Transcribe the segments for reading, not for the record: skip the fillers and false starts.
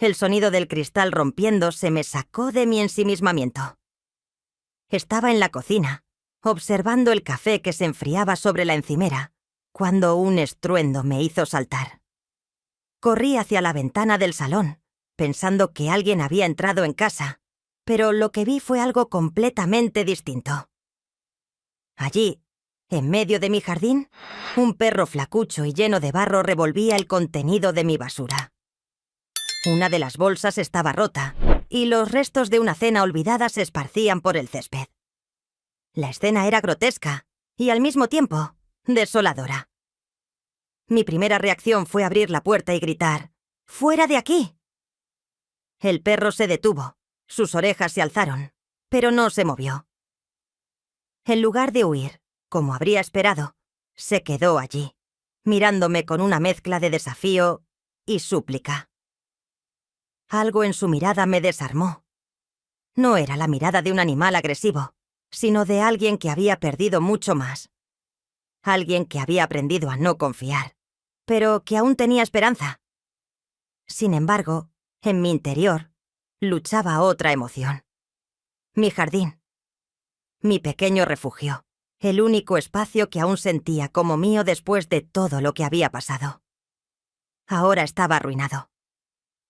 El sonido del cristal rompiéndose me sacó de mi ensimismamiento. Estaba en la cocina, observando el café que se enfriaba sobre la encimera, cuando un estruendo me hizo saltar. Corrí hacia la ventana del salón, pensando que alguien había entrado en casa, pero lo que vi fue algo completamente distinto. Allí, en medio de mi jardín, un perro flacucho y lleno de barro revolvía el contenido de mi basura. Una de las bolsas estaba rota, y los restos de una cena olvidada se esparcían por el césped. La escena era grotesca, y al mismo tiempo, desoladora. Mi primera reacción fue abrir la puerta y gritar: ¡Fuera de aquí! El perro se detuvo, sus orejas se alzaron, pero no se movió. En lugar de huir, como habría esperado, se quedó allí, mirándome con una mezcla de desafío y súplica. Algo en su mirada me desarmó. No era la mirada de un animal agresivo, sino de alguien que había perdido mucho más. Alguien que había aprendido a no confiar, pero que aún tenía esperanza. Sin embargo, en mi interior, luchaba otra emoción. Mi jardín. Mi pequeño refugio. El único espacio que aún sentía como mío después de todo lo que había pasado. Ahora estaba arruinado.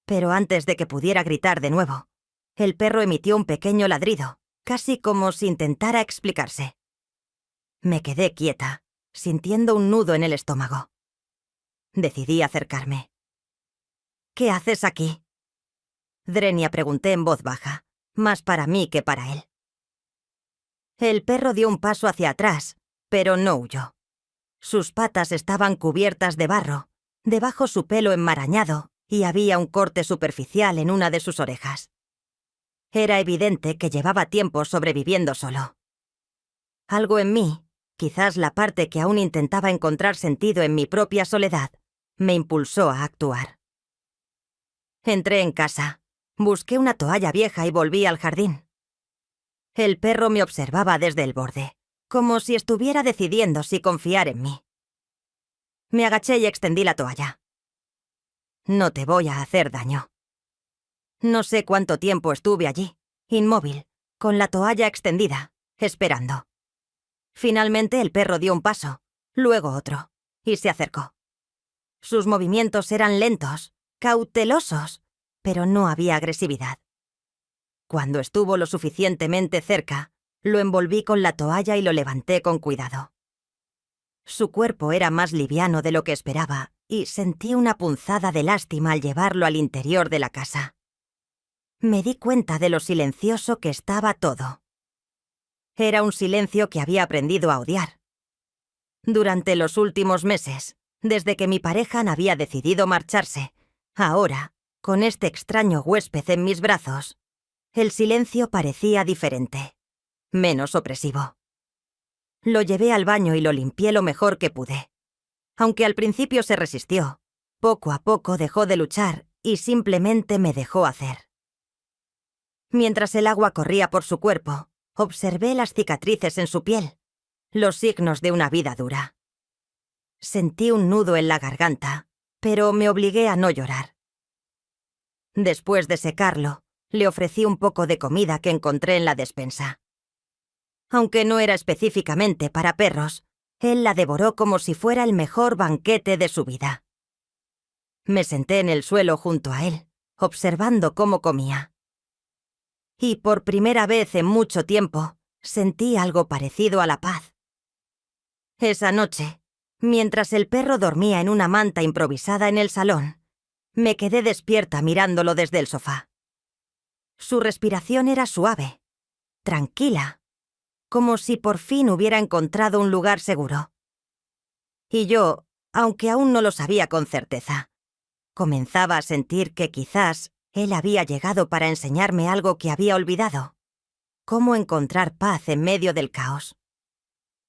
Pero antes de que pudiera gritar de nuevo, el perro emitió un pequeño ladrido, casi como si intentara explicarse. Me quedé quieta, sintiendo un nudo en el estómago. Decidí acercarme. «¿Qué haces aquí?», Drenia pregunté en voz baja, más para mí que para él. El perro dio un paso hacia atrás, pero no huyó. Sus patas estaban cubiertas de barro, debajo su pelo enmarañado, y había un corte superficial en una de sus orejas. Era evidente que llevaba tiempo sobreviviendo solo. Algo en mí, quizás la parte que aún intentaba encontrar sentido en mi propia soledad, me impulsó a actuar. Entré en casa, busqué una toalla vieja y volví al jardín. El perro me observaba desde el borde, como si estuviera decidiendo si confiar en mí. Me agaché y extendí la toalla. «No te voy a hacer daño». No sé cuánto tiempo estuve allí, inmóvil, con la toalla extendida, esperando. Finalmente el perro dio un paso, luego otro, y se acercó. Sus movimientos eran lentos, cautelosos, pero no había agresividad. Cuando estuvo lo suficientemente cerca, lo envolví con la toalla y lo levanté con cuidado. Su cuerpo era más liviano de lo que esperaba, y sentí una punzada de lástima al llevarlo al interior de la casa. Me di cuenta de lo silencioso que estaba todo. Era un silencio que había aprendido a odiar. Durante los últimos meses, desde que mi pareja había decidido marcharse, ahora, con este extraño huésped en mis brazos, el silencio parecía diferente, menos opresivo. Lo llevé al baño y lo limpié lo mejor que pude. Aunque al principio se resistió, poco a poco dejó de luchar y simplemente me dejó hacer. Mientras el agua corría por su cuerpo, observé las cicatrices en su piel, los signos de una vida dura. Sentí un nudo en la garganta, pero me obligué a no llorar. Después de secarlo, le ofrecí un poco de comida que encontré en la despensa. Aunque no era específicamente para perros, él la devoró como si fuera el mejor banquete de su vida. Me senté en el suelo junto a él, observando cómo comía. Y por primera vez en mucho tiempo, sentí algo parecido a la paz. Esa noche, mientras el perro dormía en una manta improvisada en el salón, me quedé despierta mirándolo desde el sofá. Su respiración era suave, tranquila, como si por fin hubiera encontrado un lugar seguro. Y yo, aunque aún no lo sabía con certeza, comenzaba a sentir que quizás él había llegado para enseñarme algo que había olvidado: cómo encontrar paz en medio del caos.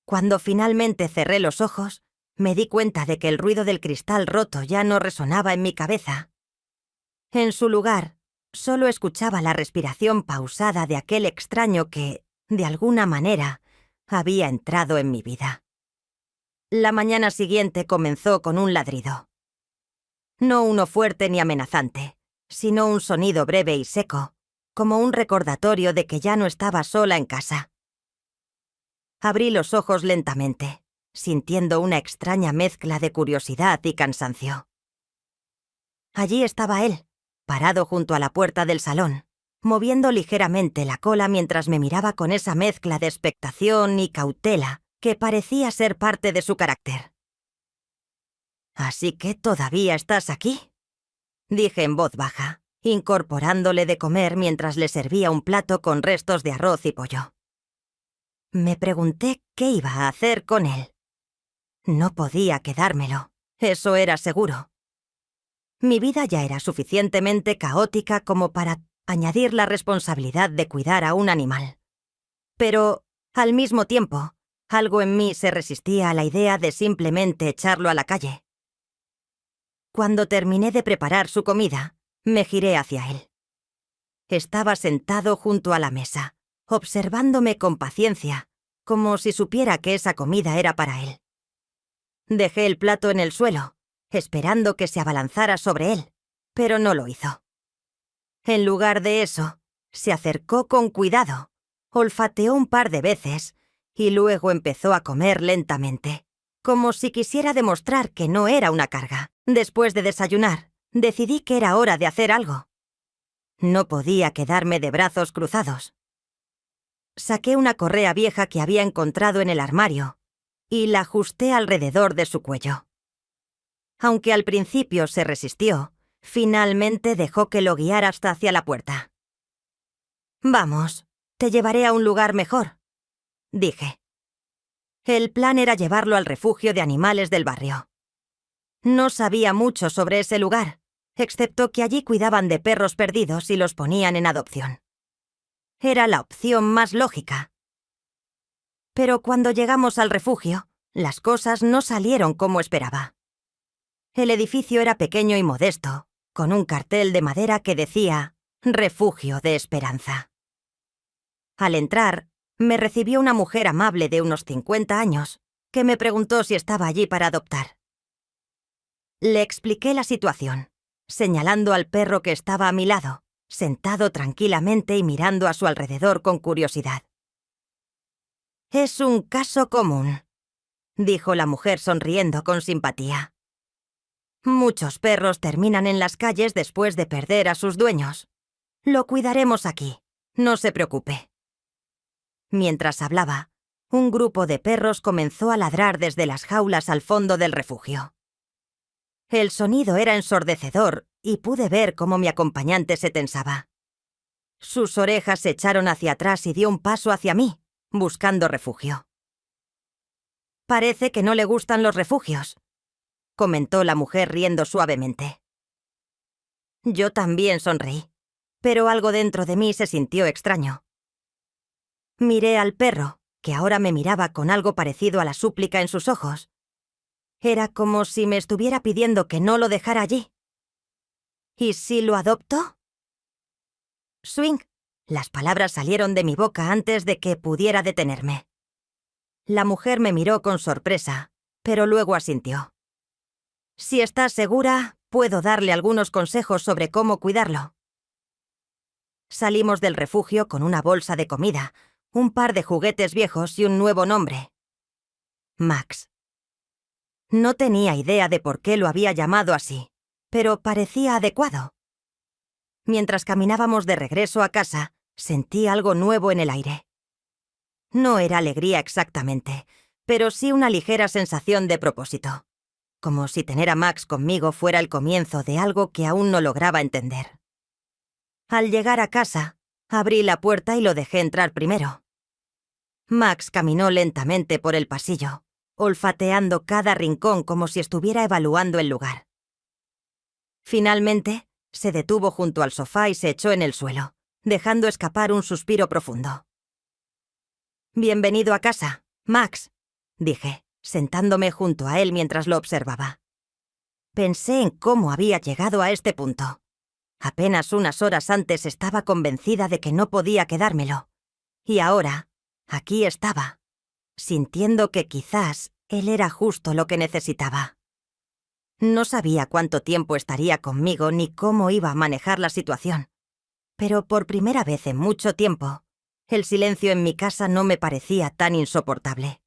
Cuando finalmente cerré los ojos, me di cuenta de que el ruido del cristal roto ya no resonaba en mi cabeza. En su lugar, solo escuchaba la respiración pausada de aquel extraño que, de alguna manera, había entrado en mi vida. La mañana siguiente comenzó con un ladrido. No uno fuerte ni amenazante, sino un sonido breve y seco, como un recordatorio de que ya no estaba sola en casa. Abrí los ojos lentamente, sintiendo una extraña mezcla de curiosidad y cansancio. Allí estaba él, parado junto a la puerta del salón, moviendo ligeramente la cola mientras me miraba con esa mezcla de expectación y cautela que parecía ser parte de su carácter. «¿Así que todavía estás aquí?», dije en voz baja, incorporándole de comer mientras le servía un plato con restos de arroz y pollo. Me pregunté qué iba a hacer con él. No podía quedármelo, eso era seguro. Mi vida ya era suficientemente caótica como para añadir la responsabilidad de cuidar a un animal. Pero, al mismo tiempo, algo en mí se resistía a la idea de simplemente echarlo a la calle. Cuando terminé de preparar su comida, me giré hacia él. Estaba sentado junto a la mesa, observándome con paciencia, como si supiera que esa comida era para él. Dejé el plato en el suelo, esperando que se abalanzara sobre él, pero no lo hizo. En lugar de eso, se acercó con cuidado, olfateó un par de veces y luego empezó a comer lentamente, como si quisiera demostrar que no era una carga. Después de desayunar, decidí que era hora de hacer algo. No podía quedarme de brazos cruzados. Saqué una correa vieja que había encontrado en el armario y la ajusté alrededor de su cuello. Aunque al principio se resistió, finalmente dejó que lo guiara hasta hacia la puerta. «Vamos, te llevaré a un lugar mejor», dije. El plan era llevarlo al refugio de animales del barrio. No sabía mucho sobre ese lugar, excepto que allí cuidaban de perros perdidos y los ponían en adopción. Era la opción más lógica. Pero cuando llegamos al refugio, las cosas no salieron como esperaba. El edificio era pequeño y modesto, con un cartel de madera que decía «Refugio de Esperanza». Al entrar, me recibió una mujer amable de unos 50 años, que me preguntó si estaba allí para adoptar. Le expliqué la situación, señalando al perro que estaba a mi lado, sentado tranquilamente y mirando a su alrededor con curiosidad. «Es un caso común», dijo la mujer sonriendo con simpatía. «Muchos perros terminan en las calles después de perder a sus dueños. Lo cuidaremos aquí, no se preocupe». Mientras hablaba, un grupo de perros comenzó a ladrar desde las jaulas al fondo del refugio. El sonido era ensordecedor y pude ver cómo mi acompañante se tensaba. Sus orejas se echaron hacia atrás y dio un paso hacia mí, buscando refugio. «Parece que no le gustan los refugios», comentó la mujer riendo suavemente. Yo también sonreí, pero algo dentro de mí se sintió extraño. Miré al perro, que ahora me miraba con algo parecido a la súplica en sus ojos. Era como si me estuviera pidiendo que no lo dejara allí. «¿Y si lo adopto?» «Swing», las palabras salieron de mi boca antes de que pudiera detenerme. La mujer me miró con sorpresa, pero luego asintió. «Si estás segura, puedo darle algunos consejos sobre cómo cuidarlo». Salimos del refugio con una bolsa de comida, un par de juguetes viejos y un nuevo nombre: Max. No tenía idea de por qué lo había llamado así, pero parecía adecuado. Mientras caminábamos de regreso a casa, sentí algo nuevo en el aire. No era alegría exactamente, pero sí una ligera sensación de propósito, como si tener a Max conmigo fuera el comienzo de algo que aún no lograba entender. Al llegar a casa, abrí la puerta y lo dejé entrar primero. Max caminó lentamente por el pasillo, olfateando cada rincón como si estuviera evaluando el lugar. Finalmente, se detuvo junto al sofá y se echó en el suelo, dejando escapar un suspiro profundo. «Bienvenido a casa, Max», dije, sentándome junto a él mientras lo observaba. Pensé en cómo había llegado a este punto. Apenas unas horas antes estaba convencida de que no podía quedármelo. Y ahora, aquí estaba, sintiendo que quizás él era justo lo que necesitaba. No sabía cuánto tiempo estaría conmigo ni cómo iba a manejar la situación. Pero por primera vez en mucho tiempo, el silencio en mi casa no me parecía tan insoportable.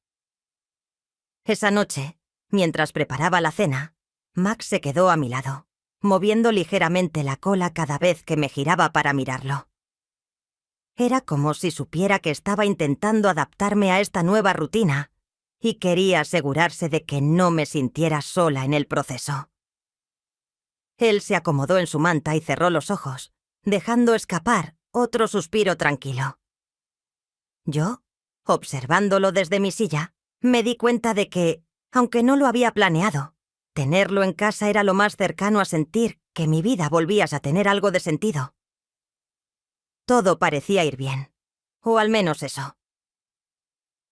Esa noche, mientras preparaba la cena, Max se quedó a mi lado, moviendo ligeramente la cola cada vez que me giraba para mirarlo. Era como si supiera que estaba intentando adaptarme a esta nueva rutina y quería asegurarse de que no me sintiera sola en el proceso. Él se acomodó en su manta y cerró los ojos, dejando escapar otro suspiro tranquilo. Yo, observándolo desde mi silla, me di cuenta de que, aunque no lo había planeado, tenerlo en casa era lo más cercano a sentir que mi vida volvía a tener algo de sentido. Todo parecía ir bien, o al menos eso.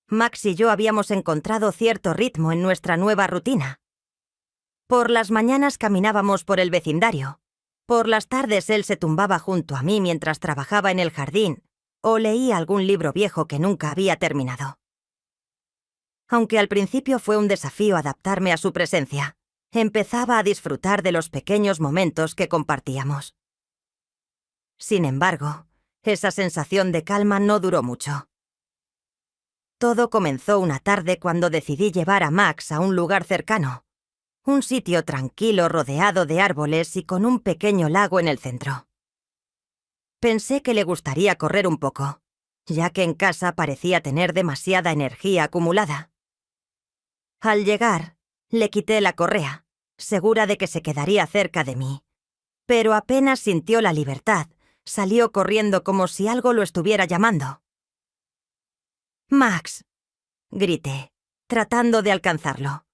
Max y yo habíamos encontrado cierto ritmo en nuestra nueva rutina. Por las mañanas caminábamos por el vecindario. Por las tardes él se tumbaba junto a mí mientras trabajaba en el jardín o leía algún libro viejo que nunca había terminado. Aunque al principio fue un desafío adaptarme a su presencia, empezaba a disfrutar de los pequeños momentos que compartíamos. Sin embargo, esa sensación de calma no duró mucho. Todo comenzó una tarde cuando decidí llevar a Max a un lugar cercano, un sitio tranquilo rodeado de árboles y con un pequeño lago en el centro. Pensé que le gustaría correr un poco, ya que en casa parecía tener demasiada energía acumulada. Al llegar, le quité la correa, segura de que se quedaría cerca de mí, pero apenas sintió la libertad, salió corriendo como si algo lo estuviera llamando. «Max», grité, tratando de alcanzarlo.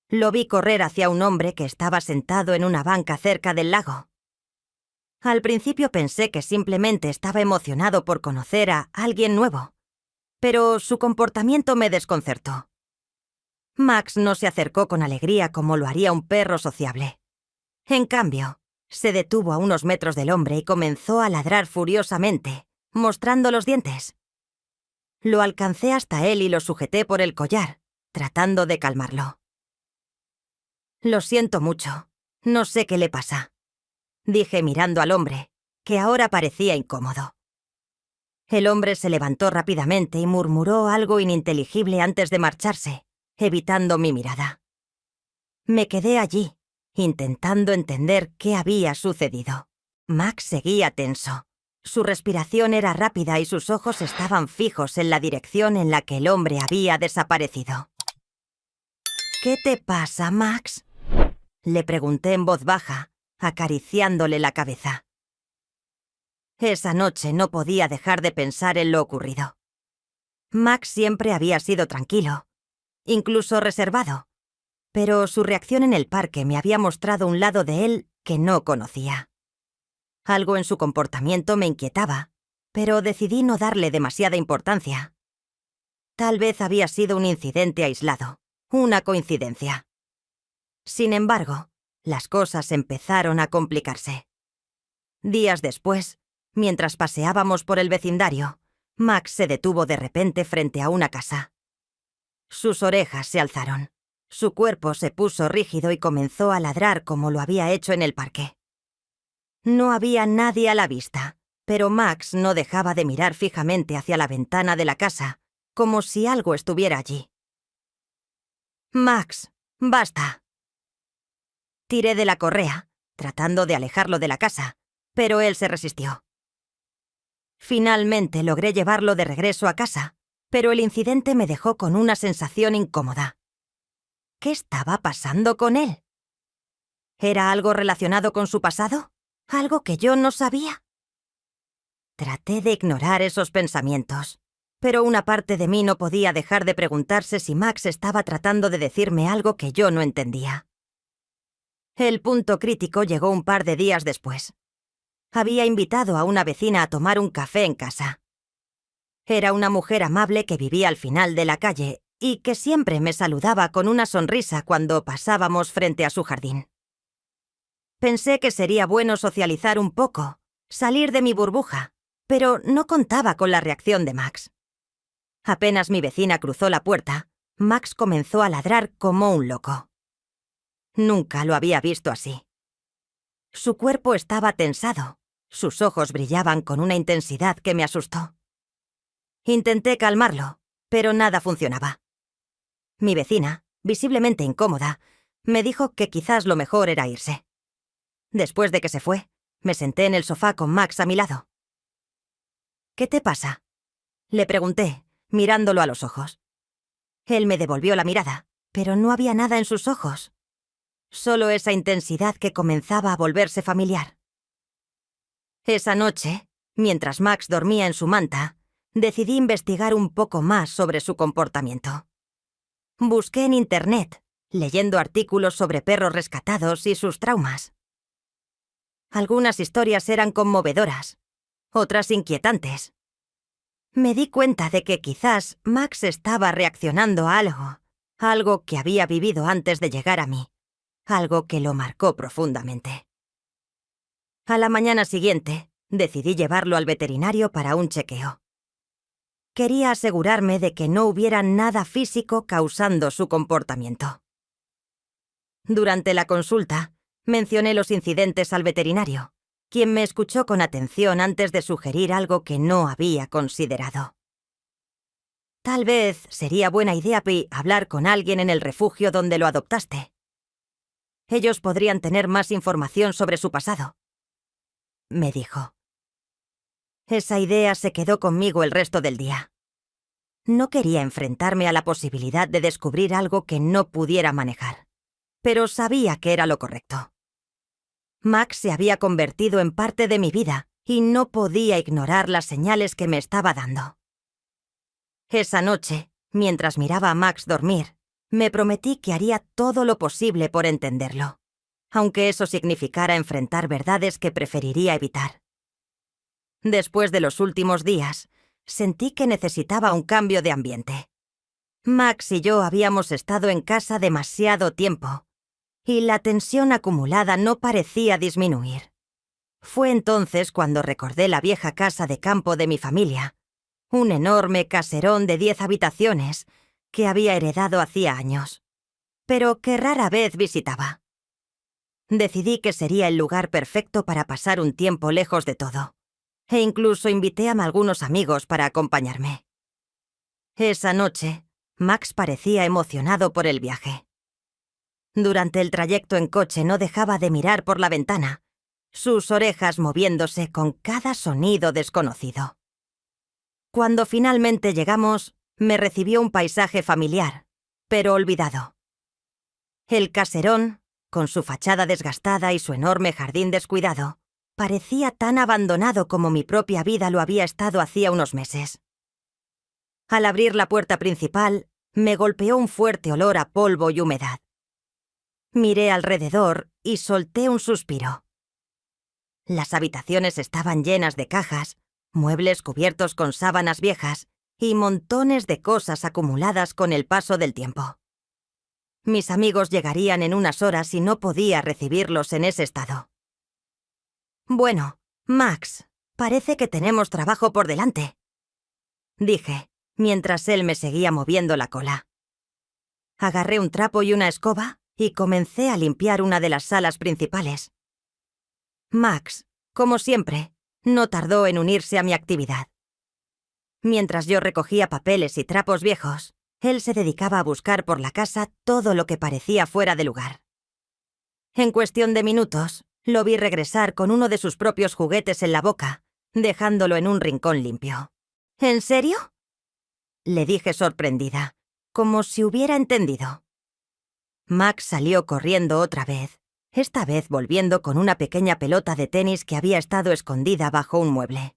Lo vi correr hacia un hombre que estaba sentado en una banca cerca del lago. Al principio pensé que simplemente estaba emocionado por conocer a alguien nuevo, pero su comportamiento me desconcertó. Max no se acercó con alegría como lo haría un perro sociable. En cambio, se detuvo a unos metros del hombre y comenzó a ladrar furiosamente, mostrando los dientes. Lo alcancé hasta él y lo sujeté por el collar, tratando de calmarlo. «Lo siento mucho. No sé qué le pasa», dije mirando al hombre, que ahora parecía incómodo. El hombre se levantó rápidamente y murmuró algo ininteligible antes de marcharse, evitando mi mirada. Me quedé allí, intentando entender qué había sucedido. Max seguía tenso. Su respiración era rápida y sus ojos estaban fijos en la dirección en la que el hombre había desaparecido. «¿Qué te pasa, Max?», le pregunté en voz baja, acariciándole la cabeza. Esa noche no podía dejar de pensar en lo ocurrido. Max siempre había sido tranquilo, incluso reservado, pero su reacción en el parque me había mostrado un lado de él que no conocía. Algo en su comportamiento me inquietaba, pero decidí no darle demasiada importancia. Tal vez había sido un incidente aislado, una coincidencia. Sin embargo, las cosas empezaron a complicarse. Días después, mientras paseábamos por el vecindario, Max se detuvo de repente frente a una casa. Sus orejas se alzaron, su cuerpo se puso rígido y comenzó a ladrar como lo había hecho en el parque. No había nadie a la vista, pero Max no dejaba de mirar fijamente hacia la ventana de la casa, como si algo estuviera allí. «Max, basta». Tiré de la correa, tratando de alejarlo de la casa, pero él se resistió. Finalmente logré llevarlo de regreso a casa, pero el incidente me dejó con una sensación incómoda. ¿Qué estaba pasando con él? ¿Era algo relacionado con su pasado? ¿Algo que yo no sabía? Traté de ignorar esos pensamientos, pero una parte de mí no podía dejar de preguntarse si Max estaba tratando de decirme algo que yo no entendía. El punto crítico llegó un par de días después. Había invitado a una vecina a tomar un café en casa. Era una mujer amable que vivía al final de la calle y que siempre me saludaba con una sonrisa cuando pasábamos frente a su jardín. Pensé que sería bueno socializar un poco, salir de mi burbuja, pero no contaba con la reacción de Max. Apenas mi vecina cruzó la puerta, Max comenzó a ladrar como un loco. Nunca lo había visto así. Su cuerpo estaba tensado. Sus ojos brillaban con una intensidad que me asustó. Intenté calmarlo, pero nada funcionaba. Mi vecina, visiblemente incómoda, me dijo que quizás lo mejor era irse. Después de que se fue, me senté en el sofá con Max a mi lado. «¿Qué te pasa?», le pregunté, mirándolo a los ojos. Él me devolvió la mirada, pero no había nada en sus ojos. Solo esa intensidad que comenzaba a volverse familiar. Esa noche, mientras Max dormía en su manta, decidí investigar un poco más sobre su comportamiento. Busqué en Internet, leyendo artículos sobre perros rescatados y sus traumas. Algunas historias eran conmovedoras, otras inquietantes. Me di cuenta de que quizás Max estaba reaccionando a algo que había vivido antes de llegar a mí, algo que lo marcó profundamente. A la mañana siguiente, decidí llevarlo al veterinario para un chequeo. Quería asegurarme de que no hubiera nada físico causando su comportamiento. Durante la consulta, mencioné los incidentes al veterinario, quien me escuchó con atención antes de sugerir algo que no había considerado. «Tal vez sería buena idea, Pi, hablar con alguien en el refugio donde lo adoptaste. Ellos podrían tener más información sobre su pasado», me dijo. Esa idea se quedó conmigo el resto del día. No quería enfrentarme a la posibilidad de descubrir algo que no pudiera manejar, pero sabía que era lo correcto. Max se había convertido en parte de mi vida y no podía ignorar las señales que me estaba dando. Esa noche, mientras miraba a Max dormir, me prometí que haría todo lo posible por entenderlo, aunque eso significara enfrentar verdades que preferiría evitar. Después de los últimos días, sentí que necesitaba un cambio de ambiente. Max y yo habíamos estado en casa demasiado tiempo, y la tensión acumulada no parecía disminuir. Fue entonces cuando recordé la vieja casa de campo de mi familia, un enorme caserón de 10 habitaciones que había heredado hacía años, pero que rara vez visitaba. Decidí que sería el lugar perfecto para pasar un tiempo lejos de todo, e incluso invité a algunos amigos para acompañarme. Esa noche, Max parecía emocionado por el viaje. Durante el trayecto en coche no dejaba de mirar por la ventana, sus orejas moviéndose con cada sonido desconocido. Cuando finalmente llegamos, me recibió un paisaje familiar, pero olvidado. El caserón, con su fachada desgastada y su enorme jardín descuidado, parecía tan abandonado como mi propia vida lo había estado hacía unos meses. Al abrir la puerta principal, me golpeó un fuerte olor a polvo y humedad. Miré alrededor y solté un suspiro. Las habitaciones estaban llenas de cajas, muebles cubiertos con sábanas viejas y montones de cosas acumuladas con el paso del tiempo. Mis amigos llegarían en unas horas y no podía recibirlos en ese estado. «Bueno, Max, parece que tenemos trabajo por delante», dije, mientras él me seguía moviendo la cola. Agarré un trapo y una escoba y comencé a limpiar una de las salas principales. Max, como siempre, no tardó en unirse a mi actividad. Mientras yo recogía papeles y trapos viejos, él se dedicaba a buscar por la casa todo lo que parecía fuera de lugar. En cuestión de minutos, lo vi regresar con uno de sus propios juguetes en la boca, dejándolo en un rincón limpio. «¿En serio?», le dije sorprendida, como si hubiera entendido. Max salió corriendo otra vez, esta vez volviendo con una pequeña pelota de tenis que había estado escondida bajo un mueble.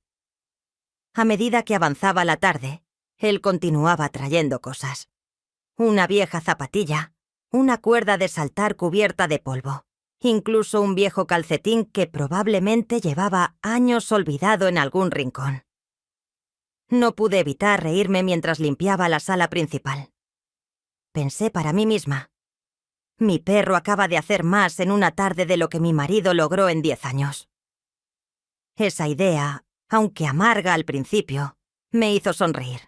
A medida que avanzaba la tarde, él continuaba trayendo cosas. Una vieja zapatilla, una cuerda de saltar cubierta de polvo, incluso un viejo calcetín que probablemente llevaba años olvidado en algún rincón. No pude evitar reírme mientras limpiaba la sala principal. Pensé para mí misma: mi perro acaba de hacer más en una tarde de lo que mi marido logró en 10 años. Esa idea, aunque amarga al principio, me hizo sonreír.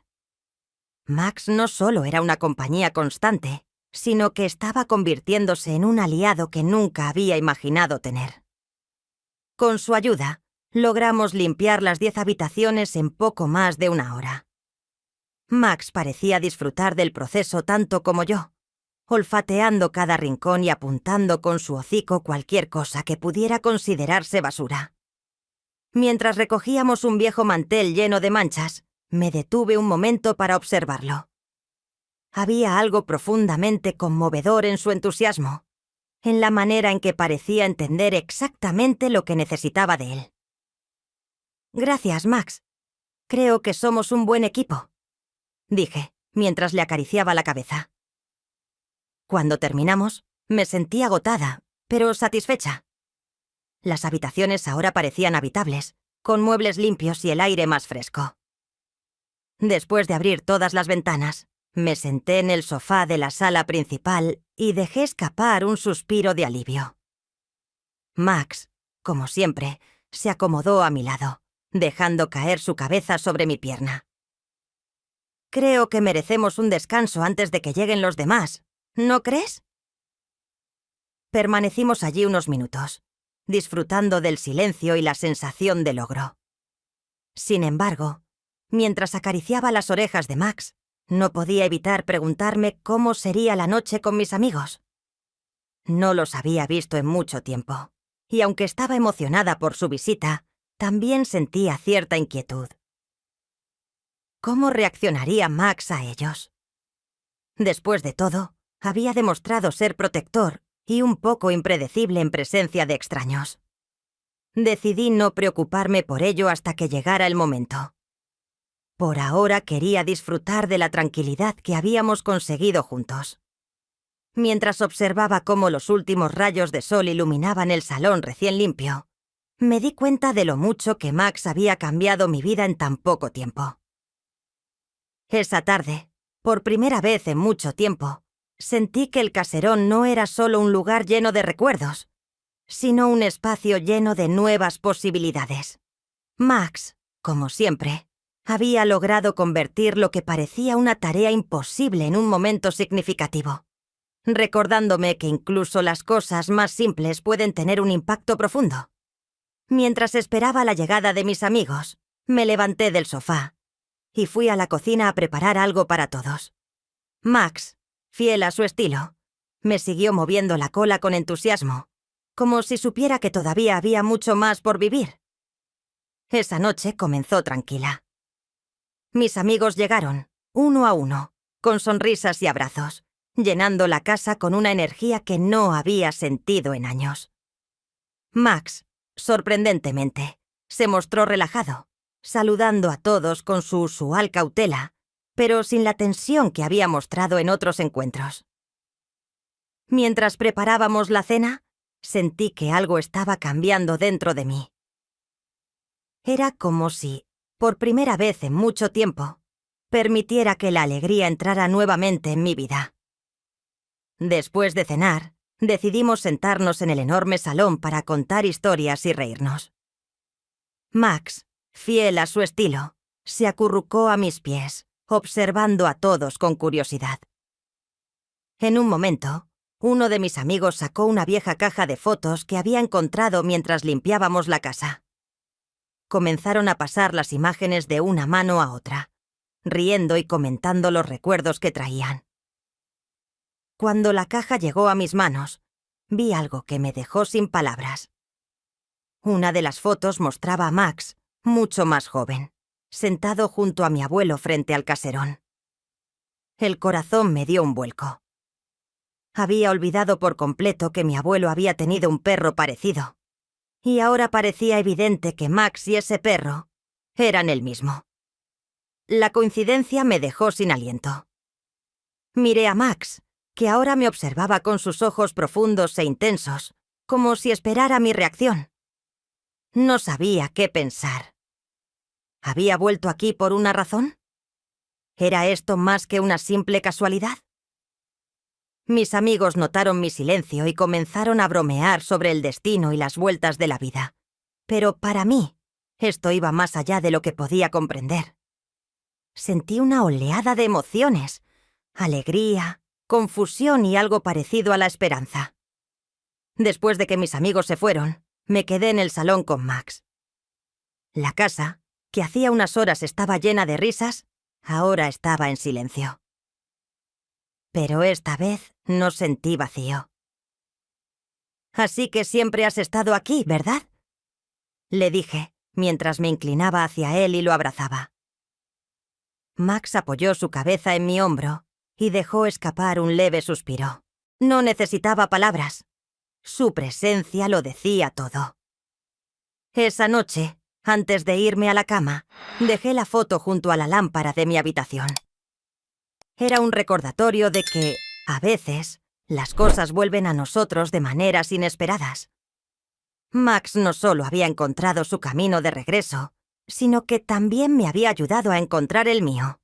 Max no solo era una compañía constante, sino que estaba convirtiéndose en un aliado que nunca había imaginado tener. Con su ayuda, logramos limpiar las 10 habitaciones en poco más de una hora. Max parecía disfrutar del proceso tanto como yo, olfateando cada rincón y apuntando con su hocico cualquier cosa que pudiera considerarse basura. Mientras recogíamos un viejo mantel lleno de manchas, me detuve un momento para observarlo. Había algo profundamente conmovedor en su entusiasmo, en la manera en que parecía entender exactamente lo que necesitaba de él. «Gracias, Max. Creo que somos un buen equipo», dije, mientras le acariciaba la cabeza. Cuando terminamos, me sentí agotada, pero satisfecha. Las habitaciones ahora parecían habitables, con muebles limpios y el aire más fresco. Después de abrir todas las ventanas, me senté en el sofá de la sala principal y dejé escapar un suspiro de alivio. Max, como siempre, se acomodó a mi lado, dejando caer su cabeza sobre mi pierna. «Creo que merecemos un descanso antes de que lleguen los demás, ¿no crees?» Permanecimos allí unos minutos, disfrutando del silencio y la sensación de logro. Sin embargo, mientras acariciaba las orejas de Max, no podía evitar preguntarme cómo sería la noche con mis amigos. No los había visto en mucho tiempo, y aunque estaba emocionada por su visita, también sentía cierta inquietud. ¿Cómo reaccionaría Max a ellos? Después de todo, había demostrado ser protector y un poco impredecible en presencia de extraños. Decidí no preocuparme por ello hasta que llegara el momento. Por ahora quería disfrutar de la tranquilidad que habíamos conseguido juntos. Mientras observaba cómo los últimos rayos de sol iluminaban el salón recién limpio, me di cuenta de lo mucho que Max había cambiado mi vida en tan poco tiempo. Esa tarde, por primera vez en mucho tiempo, sentí que el caserón no era solo un lugar lleno de recuerdos, sino un espacio lleno de nuevas posibilidades. Max, como siempre, había logrado convertir lo que parecía una tarea imposible en un momento significativo, recordándome que incluso las cosas más simples pueden tener un impacto profundo. Mientras esperaba la llegada de mis amigos, me levanté del sofá y fui a la cocina a preparar algo para todos. Max, fiel a su estilo, me siguió moviendo la cola con entusiasmo, como si supiera que todavía había mucho más por vivir. Esa noche comenzó tranquila. Mis amigos llegaron, uno a uno, con sonrisas y abrazos, llenando la casa con una energía que no había sentido en años. Max, sorprendentemente, se mostró relajado, saludando a todos con su usual cautela, pero sin la tensión que había mostrado en otros encuentros. Mientras preparábamos la cena, sentí que algo estaba cambiando dentro de mí. Era como si, por primera vez en mucho tiempo, permitiera que la alegría entrara nuevamente en mi vida. Después de cenar, decidimos sentarnos en el enorme salón para contar historias y reírnos. Max, fiel a su estilo, se acurrucó a mis pies, observando a todos con curiosidad. En un momento, uno de mis amigos sacó una vieja caja de fotos que había encontrado mientras limpiábamos la casa. Comenzaron a pasar las imágenes de una mano a otra, riendo y comentando los recuerdos que traían. Cuando la caja llegó a mis manos, vi algo que me dejó sin palabras. Una de las fotos mostraba a Max, mucho más joven, sentado junto a mi abuelo frente al caserón. El corazón me dio un vuelco. Había olvidado por completo que mi abuelo había tenido un perro parecido, y ahora parecía evidente que Max y ese perro eran el mismo. La coincidencia me dejó sin aliento. Miré a Max, que ahora me observaba con sus ojos profundos e intensos, como si esperara mi reacción. No sabía qué pensar. ¿Había vuelto aquí por una razón? ¿Era esto más que una simple casualidad? Mis amigos notaron mi silencio y comenzaron a bromear sobre el destino y las vueltas de la vida. Pero para mí, esto iba más allá de lo que podía comprender. Sentí una oleada de emociones, alegría, confusión y algo parecido a la esperanza. Después de que mis amigos se fueron, me quedé en el salón con Max. La casa, que hacía unas horas estaba llena de risas, ahora estaba en silencio. Pero esta vez no sentí vacío. «Así que siempre has estado aquí, ¿verdad?», le dije, mientras me inclinaba hacia él y lo abrazaba. Max apoyó su cabeza en mi hombro y dejó escapar un leve suspiro. No necesitaba palabras. Su presencia lo decía todo. Esa noche, antes de irme a la cama, dejé la foto junto a la lámpara de mi habitación. Era un recordatorio de que, a veces, las cosas vuelven a nosotros de maneras inesperadas. Max no solo había encontrado su camino de regreso, sino que también me había ayudado a encontrar el mío.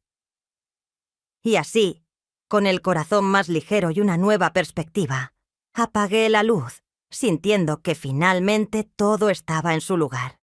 Y así, con el corazón más ligero y una nueva perspectiva, apagué la luz, sintiendo que finalmente todo estaba en su lugar.